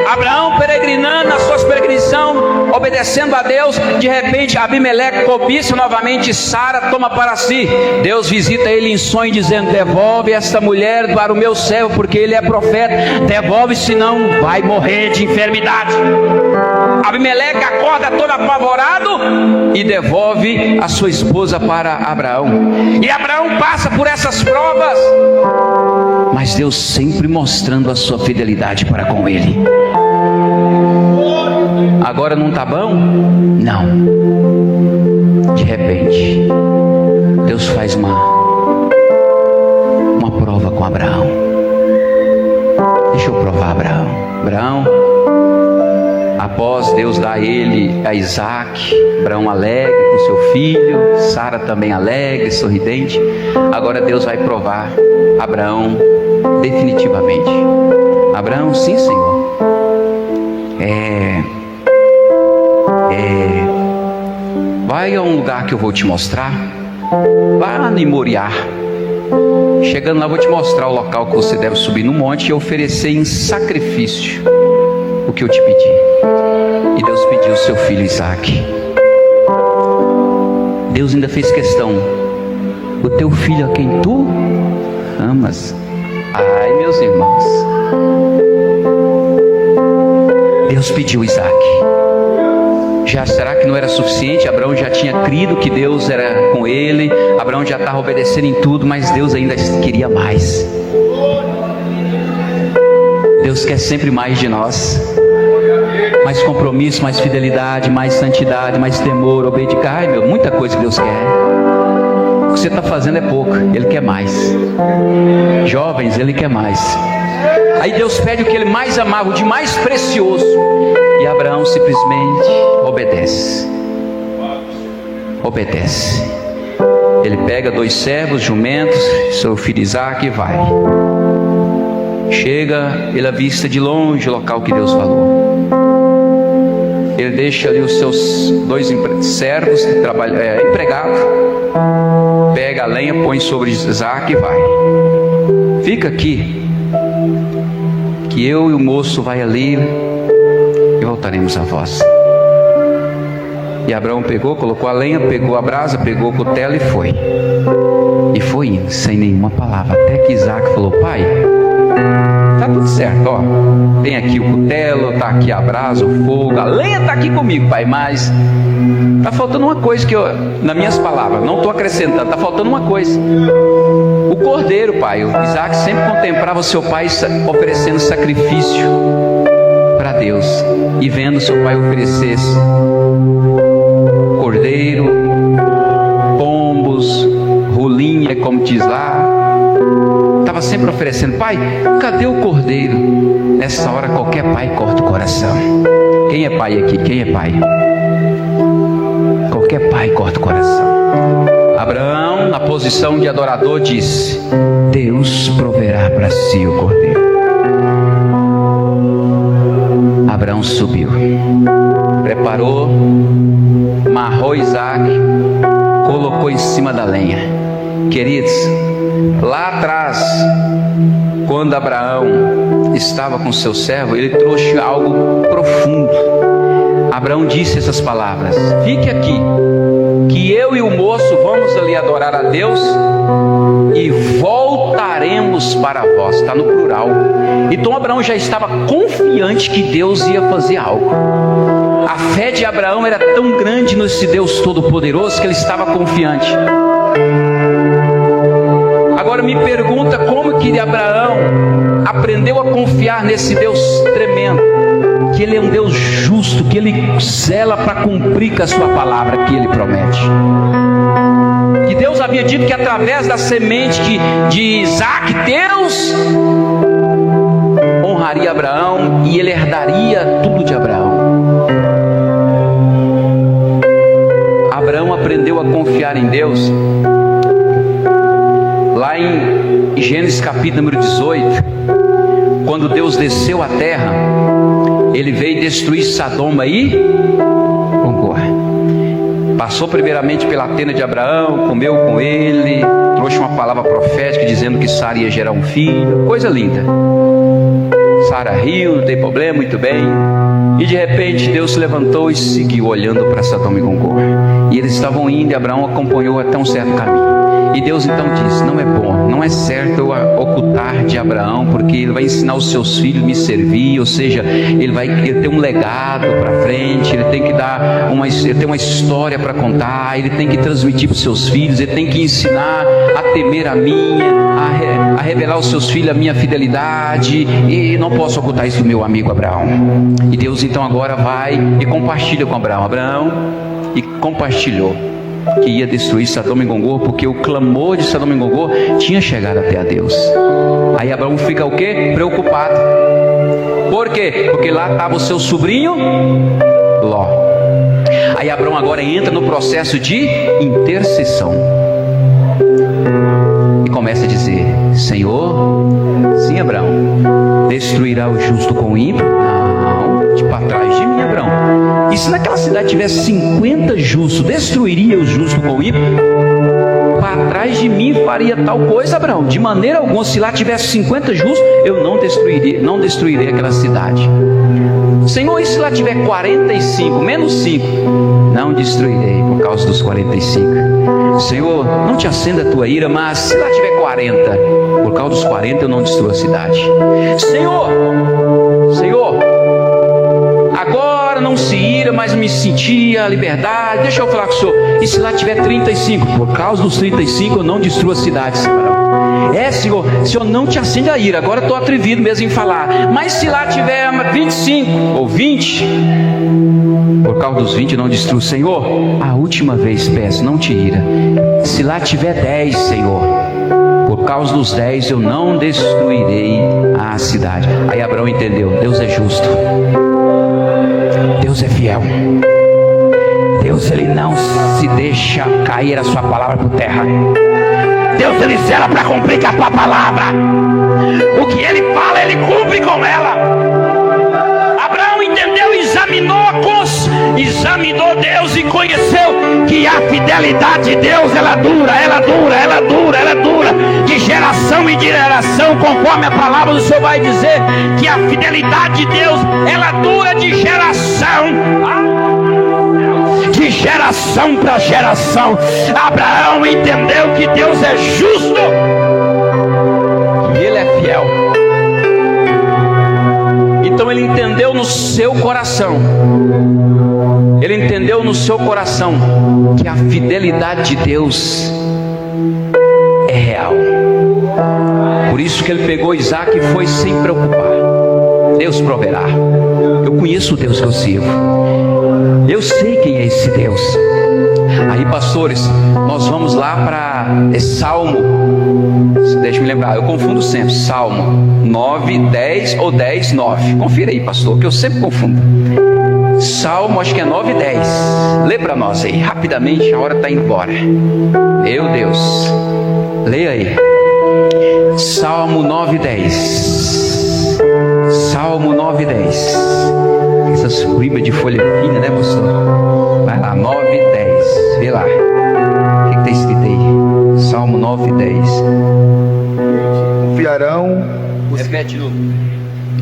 Abraão peregrinando nas suas peregrinações, obedecendo a Deus. De repente Abimeleque cobiça novamente Sara, toma para si. Deus visita ele em sonho dizendo: devolve esta mulher para o meu servo, porque ele é profeta. Devolve, senão vai morrer de enfermidade. Abimeleque acorda todo apavorado e devolve a sua esposa para Abraão. E Abraão passa por essas provas, mas Deus sempre mostrando a sua fidelidade para com ele. Agora não está bom? Não. De repente Deus faz uma prova com Abraão. Deixa eu provar Abraão. Após Deus dar a Isaac, Abraão alegre com seu filho, Sara também alegre, sorridente. Agora Deus vai provar Abraão definitivamente. Abraão: sim, Senhor, vai a um lugar que eu vou te mostrar, lá em Moriá. Chegando lá, vou te mostrar o local que você deve subir no monte e oferecer em sacrifício o que eu te pedi. E Deus pediu o seu filho Isaac. Deus ainda fez questão: o teu filho a quem tu amas. Ai, meus irmãos, Deus pediu Isaac. Será que não era suficiente? Abraão já tinha crido que Deus era com ele, Abraão já estava obedecendo em tudo, mas Deus ainda queria mais. Deus quer sempre mais de nós, mais compromisso, mais fidelidade, mais santidade, mais temor, obediência. Ai, meu, muita coisa que Deus quer. O que você está fazendo é pouco, Ele quer mais. Jovens, Ele quer mais. Aí Deus pede o que Ele mais amava, o de mais precioso, e Abraão simplesmente obedece. Ele pega 2 servos, jumentos, seu filho Isaac, e vai. Chega, ele avista de longe o local que Deus falou. Ele deixa ali os seus 2 servos, empregados, pega a lenha, põe sobre Isaac e vai. Fica aqui, que eu e o moço vai ali e voltaremos a vós. E Abraão pegou, colocou a lenha, pegou a brasa, pegou o cutelo e foi. E foi indo, sem nenhuma palavra, até que Isaac falou: pai, tá tá tudo certo, ó. Tem aqui o cutelo, tá aqui a brasa, o fogo, a lenha tá aqui comigo, pai, mas tá faltando uma coisa que eu, nas minhas palavras, não estou acrescentando, tá faltando uma coisa. O cordeiro, pai. O Isaac sempre contemplava seu pai oferecendo sacrifício para Deus, e vendo seu pai oferecer cordeiro, pombos, rolinha, como diz lá, estava sempre oferecendo. Pai, cadê o cordeiro? Nessa hora qualquer pai corta o coração. Quem é pai aqui? Quem é pai? Qualquer pai corta o coração. Abraão, na posição de adorador, disse: Deus proverá para si o cordeiro. Abraão subiu, preparou, amarrou Isaac, colocou em cima da lenha. Queridos, lá atrás, quando Abraão estava com seu servo, ele trouxe algo profundo. Abraão disse essas palavras: fique aqui, que eu e o moço vamos ali adorar a Deus e voltaremos para vós. Está no plural. Então Abraão já estava confiante que Deus ia fazer algo. A fé de Abraão era tão grande nesse Deus Todo-Poderoso que ele estava confiante. Agora me pergunta como que Abraão aprendeu a confiar nesse Deus tremendo, que Ele é um Deus justo, que Ele zela para cumprir com a sua palavra que Ele promete. Que Deus havia dito que através da semente de Isaac, Deus honraria Abraão e ele herdaria tudo de Abraão. Abraão aprendeu a confiar em Deus lá em Gênesis capítulo número 18, quando Deus desceu à terra. Ele veio destruir Sodoma e Gomorra. Passou primeiramente pela tenda de Abraão, comeu com ele, trouxe uma palavra profética dizendo que Sara ia gerar um filho, coisa linda. Sara riu, não tem problema, muito bem. E de repente Deus se levantou e seguiu olhando para Sodoma e Gomorra. E eles estavam indo e Abraão acompanhou até um certo caminho. E Deus então disse: não é bom, não é certo eu ocultar de Abraão, porque ele vai ensinar os seus filhos a me servir, ou seja, ele tem um legado para frente, ele tem que dar ele tem uma história para contar, ele tem que transmitir para os seus filhos, ele tem que ensinar a temer a mim, a revelar aos seus filhos a minha fidelidade, e não posso ocultar isso do meu amigo Abraão. E Deus então agora vai e compartilha com Abraão, e compartilhou que ia destruir Sodoma e Gomorra, porque o clamor de Sodoma e Gomorra tinha chegado até a Deus. Aí Abraão fica o quê? Preocupado. Por quê? Porque lá estava o seu sobrinho Ló. Aí Abraão agora entra no processo de intercessão e começa a dizer: Senhor, sim, Abraão, destruirá o justo com o ímpio? Não, de para trás de mim, Abraão. E se naquela cidade tivesse 50 justos, destruiria o justo com o ímpio? Para trás de mim faria tal coisa, Abraão? De maneira alguma. Se lá tivesse 50 justos, eu não destruiria aquela cidade. Senhor, e se lá tiver 45, menos 5? Não destruirei por causa dos 45. Senhor, não te acenda a tua ira, mas se lá tiver 40, por causa dos 40 eu não destruo a cidade. Senhor, agora não se ira, mas me sentia a liberdade. Deixa eu falar com o senhor. E se lá tiver 35? Por causa dos 35 eu não destruo a cidade, Senhor. Senhor, o Senhor não te acende a ira. Agora estou atrevido mesmo em falar. Mas se lá tiver 25 ou 20, por causa dos 20 eu não destruo. Senhor, a última vez peço, não te ira. Se lá tiver 10, Senhor, por causa dos 10 eu não destruirei a cidade. Aí Abraão entendeu: Deus é justo, Deus é fiel, Deus ele não se deixa cair a sua palavra por terra. Deus ele zela para cumprir com a tua palavra. O que ele fala, ele cumpre com ela. Abraão entendeu, examinou Deus e conheceu que a fidelidade de Deus ela dura. De geração em geração, conforme a palavra do Senhor vai dizer, que a fidelidade de Deus ela dura de geração para geração. Abraão entendeu que Deus é justo, que Ele é fiel. entendeu no seu coração, que a fidelidade de Deus é real. Por isso que ele pegou Isaac e foi sem preocupar. Deus proverá. Eu conheço o Deus que eu sirvo. Eu sei quem é esse Deus. Aí, pastores, nós vamos lá para Salmo, deixa eu me lembrar, eu confundo sempre, Salmo 9, 10 ou 10, 9. Confira aí, pastor, que eu sempre confundo. Salmo, acho que é 9 e 10. Lê para nós aí, rapidamente, a hora está indo embora. Meu Deus, leia aí. Salmo 9 e 10. Salmo 9 e 10. Essas ribas de folha fina, né, pastor? Vai lá, 9 e 10. Vê lá. O que está escrito aí? Salmo 9 e 10. Confiarão. Repete de novo.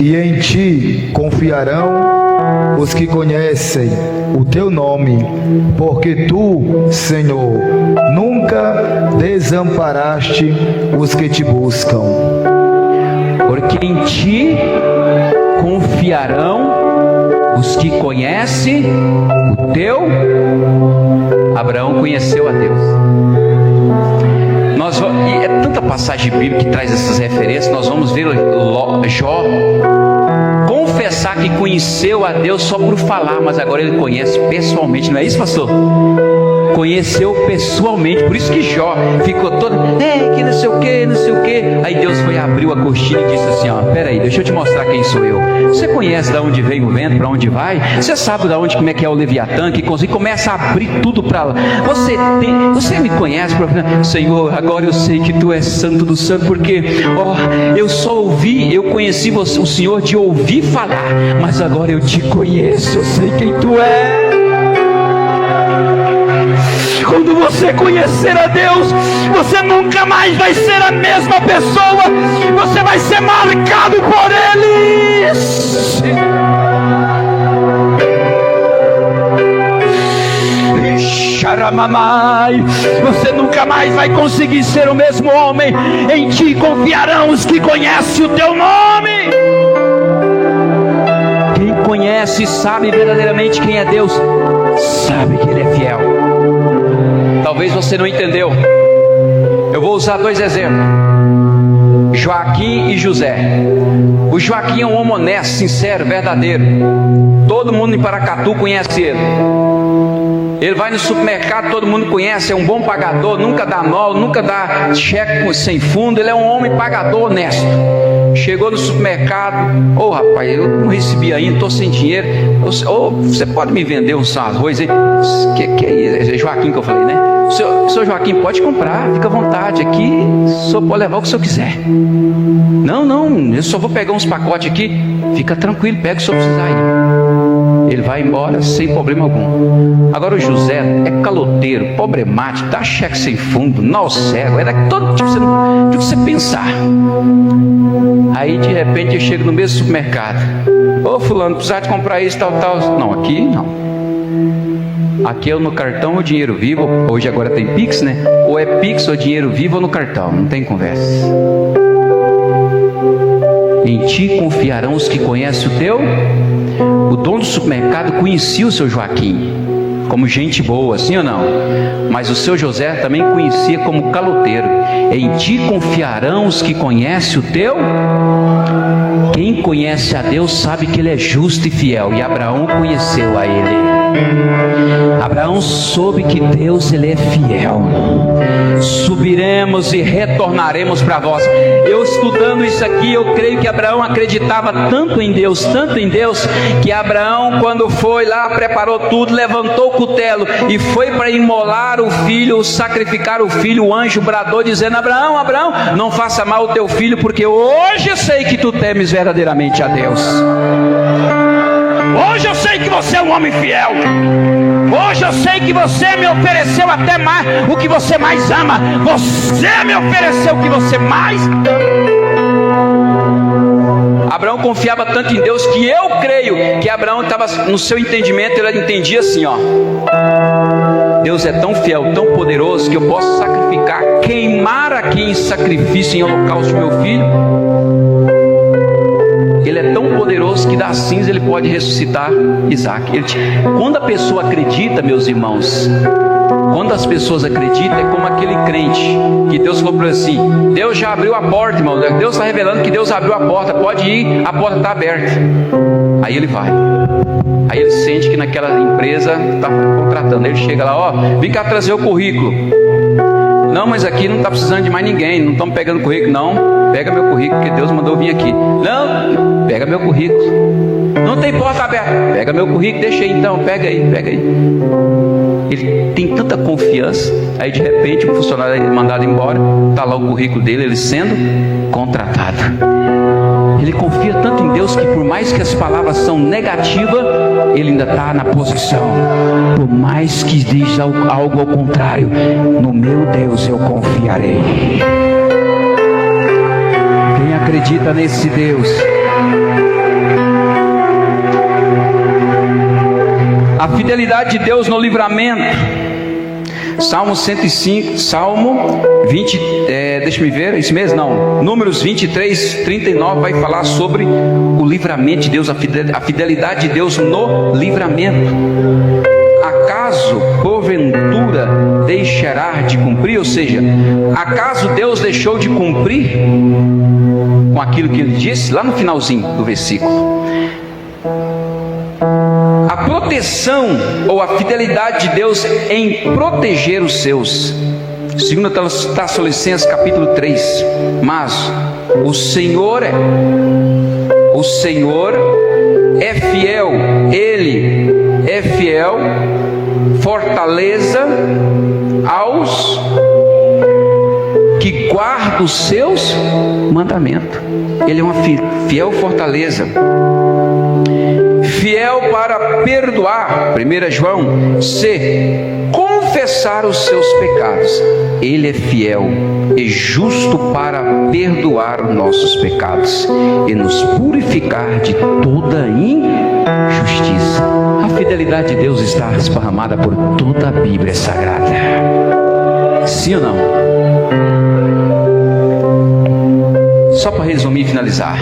E em ti confiarão os que conhecem o teu nome, porque tu, Senhor, nunca desamparaste os que te buscam. Porque em ti confiarão os que conhecem o teu. Abraão conheceu a Deus. E é tanta passagem bíblica que traz essas referências. Nós vamos ver Jó confessar que conheceu a Deus só por falar, mas agora ele conhece pessoalmente, não é isso, pastor? Conheceu pessoalmente, por isso que Jó ficou todo, que não sei o que, não sei o que. Aí Deus foi, abriu a cortina e disse assim, peraí, deixa eu te mostrar quem sou eu. Você conhece de onde vem o vento, para onde vai? Você sabe de onde, como é que é o Leviatã, que começa a abrir tudo para lá. Você me conhece, Senhor, agora eu sei que tu és santo do santo, porque eu só ouvi, eu conheci o Senhor de ouvir falar, mas agora eu te conheço, eu sei quem tu és. Quando você conhecer a Deus, você nunca mais vai ser a mesma pessoa. Você vai ser marcado por Ele. Você nunca mais vai conseguir ser o mesmo homem. Em ti confiarão os que conhecem o teu nome. Quem conhece e sabe verdadeiramente quem é Deus, sabe que Ele é fiel. Talvez você não entendeu. Eu vou usar dois exemplos: Joaquim e José. O Joaquim é um homem honesto, sincero, verdadeiro. Todo mundo em Paracatu conhece ele. Ele vai no supermercado, todo mundo conhece, é um bom pagador, nunca dá nó, nunca dá cheque sem fundo. Ele é um homem pagador honesto. Chegou no supermercado, rapaz, eu não recebi ainda, estou sem dinheiro. Você pode me vender uns arroz aí? Que é isso? É Joaquim que eu falei, né? Senhor Joaquim, pode comprar, fica à vontade aqui, o senhor pode levar o que o senhor quiser. Não, eu só vou pegar uns pacotes aqui. Fica tranquilo, pega o que o senhor precisar aí. Ele vai embora sem problema algum. Agora o José é caloteiro, problemático, dá cheque sem fundo, nó cego, era todo tipo de você pensar. Aí de repente eu chego no mesmo supermercado. Fulano, precisar de comprar isso, tal. Não, aqui não. Aqui é no cartão ou dinheiro vivo. Hoje agora tem Pix, né? Ou é Pix ou dinheiro vivo ou no cartão. Não tem conversa. Em ti confiarão os que conhecem o teu. O dono do supermercado conhecia o seu Joaquim como gente boa, sim ou não? Mas o seu José também conhecia como caloteiro. Em ti confiarão os que conhecem o teu. Quem conhece a Deus sabe que Ele é justo e fiel. E Abraão conheceu a Ele. Abraão soube que Deus, Ele é fiel. Subiremos e retornaremos para vós. Eu estudando isso aqui, eu creio que Abraão acreditava tanto em Deus, que Abraão, quando foi lá, preparou tudo, levantou o cutelo e foi para imolar o filho, sacrificar o filho. O anjo bradou dizendo: Abraão, não faça mal o teu filho, porque hoje eu sei que tu temes verdadeiramente a Deus. Hoje eu sei que você é um homem fiel. Hoje eu sei que você me ofereceu até mais o que você mais ama. Você me ofereceu o que você mais ama. Abraão confiava tanto em Deus que eu creio que Abraão estava no seu entendimento, ele entendia assim, Deus é tão fiel, tão poderoso, que eu posso sacrificar, queimar aqui em sacrifício, em holocausto meu filho. ele é tão poderoso que das cinzas ele pode ressuscitar Isaac. Quando a pessoa acredita, meus irmãos, quando as pessoas acreditam, é como aquele crente que Deus falou para ele assim: Deus já abriu a porta, irmão. Deus está revelando que Deus abriu a porta, pode ir, a porta está aberta. Aí ele vai. Aí ele sente que naquela empresa está contratando. Ele chega lá: ó, vem cá trazer o currículo. Não, mas aqui não está precisando de mais ninguém, não estamos pegando currículo. Não, pega meu currículo, porque Deus mandou vir aqui. Não, pega meu currículo. Não tem porta aberta, pega meu currículo, deixa aí então, pega aí. Ele tem tanta confiança. Aí de repente o funcionário é mandado embora, está lá o currículo dele, ele sendo contratado. Ele confia tanto em Deus que por mais que as palavras são negativas, ele ainda está na posição. Por mais que diz algo ao contrário, no meu Deus eu confiarei. Quem acredita nesse Deus? A fidelidade de Deus no livramento. Salmo 105, Salmo 20, deixa me ver, isso mesmo? Não, Números 23, 39 vai falar sobre o livramento de Deus, a fidelidade de Deus no livramento. Acaso, porventura, deixará de cumprir? Ou seja, acaso Deus deixou de cumprir com aquilo que ele disse? Lá no finalzinho do versículo. A proteção ou a fidelidade de Deus em proteger os seus. 2 Tessalonicenses capítulo 3. Mas o Senhor é fiel, Ele é fiel, fortaleza aos que guardam os seus mandamentos. Ele é uma fiel fortaleza, fiel para perdoar. 1 João, se confessar os seus pecados, Ele é fiel e justo para perdoar os nossos pecados e nos purificar de toda injustiça. A fidelidade de Deus está esparramada por toda a Bíblia Sagrada. Sim ou não? Só para resumir e finalizar,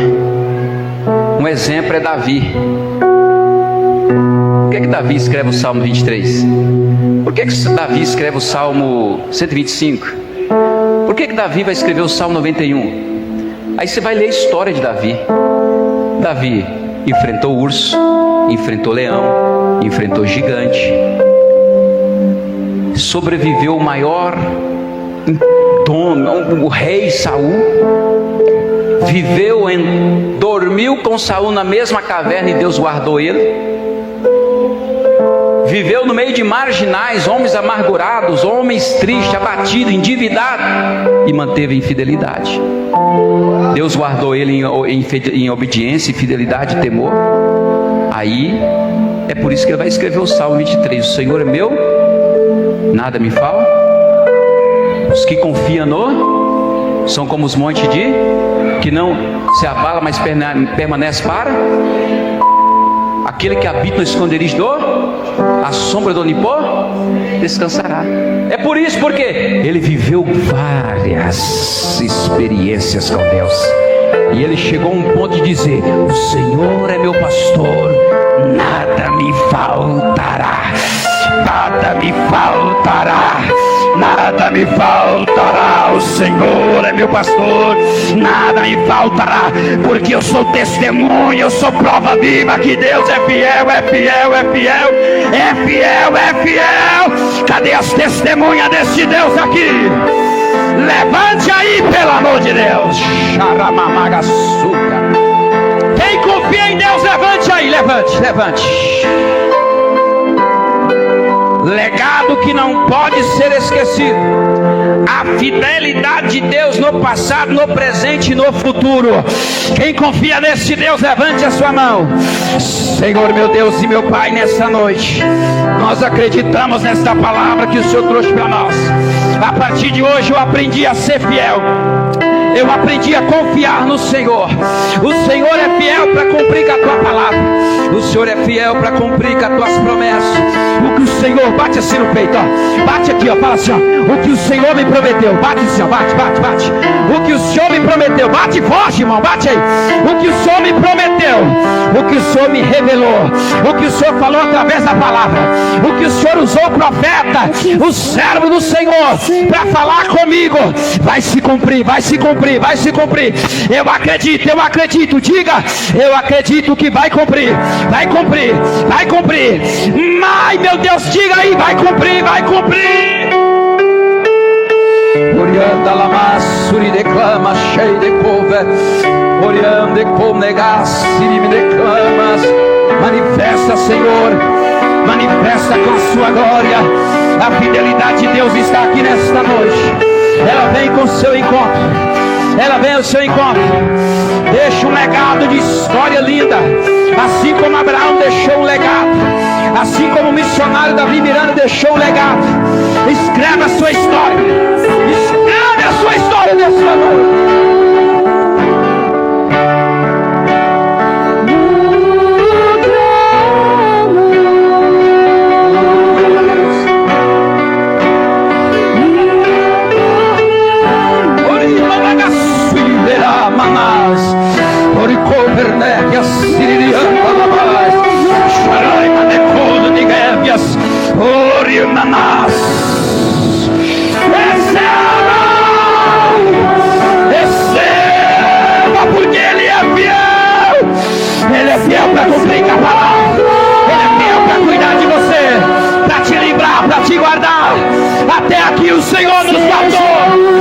um exemplo é Davi. Por que Davi escreve o Salmo 23? Por que Davi escreve o Salmo 125? Por que Davi vai escrever o Salmo 91? Aí você vai ler a história de Davi. Davi enfrentou urso, enfrentou leão, enfrentou gigante, sobreviveu o maior o rei Saul, dormiu com Saul na mesma caverna e Deus guardou ele. Viveu no meio de marginais, homens amargurados, homens tristes, abatidos, endividados, e manteve infidelidade. Deus guardou ele em obediência, em fidelidade e temor. Aí é por isso que ele vai escrever o Salmo 23. O Senhor é meu, nada me falta. Os que confiam no são como os montes que não se abala, mas permanece para. Aquele que habita no esconderijo a sombra do Onipó descansará. É por isso, porque ele viveu várias experiências com Deus, e ele chegou a um ponto de dizer: o Senhor é meu pastor, nada me faltará, nada me faltará, nada me faltará. O Senhor é meu pastor, nada me faltará, porque eu sou testemunha, eu sou prova viva que Deus é fiel, é fiel, é fiel, é fiel, é fiel. Cadê as testemunhas desse Deus aqui? Levante aí, pelo amor de Deus. Quem confia em Deus, levante aí, levante. Legado que não pode ser esquecido: a fidelidade de Deus no passado, no presente e no futuro. Quem confia nesse Deus, levante a sua mão. Senhor, meu Deus e meu Pai, nessa noite nós acreditamos nesta palavra que o Senhor trouxe para nós. A partir de hoje eu aprendi a ser fiel. Eu aprendi a confiar no Senhor. O Senhor é fiel para cumprir com a tua palavra. O Senhor é fiel para cumprir com as tuas promessas. O que o Senhor, bate assim no peito, ó. Bate aqui, ó, fala assim, ó. O que o Senhor me prometeu, bate assim, ó, bate, bate, bate. O que o Senhor me prometeu, bate forte, irmão, bate aí. O que o Senhor me prometeu, o que o Senhor me revelou, o que o Senhor falou através da palavra, o que o Senhor usou o profeta, o servo do Senhor, para falar comigo, vai se cumprir, vai se cumprir, vai se cumprir. Eu acredito, diga, eu acredito que vai cumprir, vai cumprir, vai cumprir. Ai, meu Deus, diga aí, vai cumprir, vai cumprir. Orianda lamassuri declama cheio de couve, oriande com negas, me declamas. Manifesta, Senhor, manifesta com sua glória. A fidelidade de Deus está aqui nesta noite. Ela vem com o seu encontro, ela vem ao seu encontro. Deixa um legado de história linda, assim como Abraão deixou um legado, assim como o missionário Davi Miranda deixou um legado. Escreve a sua história, escreve a sua história nessa noite. Receba, porque Ele é fiel. Ele é fiel para cumprir a palavra. Ele é fiel para cuidar de você, para te livrar, para te guardar. Até aqui o Senhor nos guardou.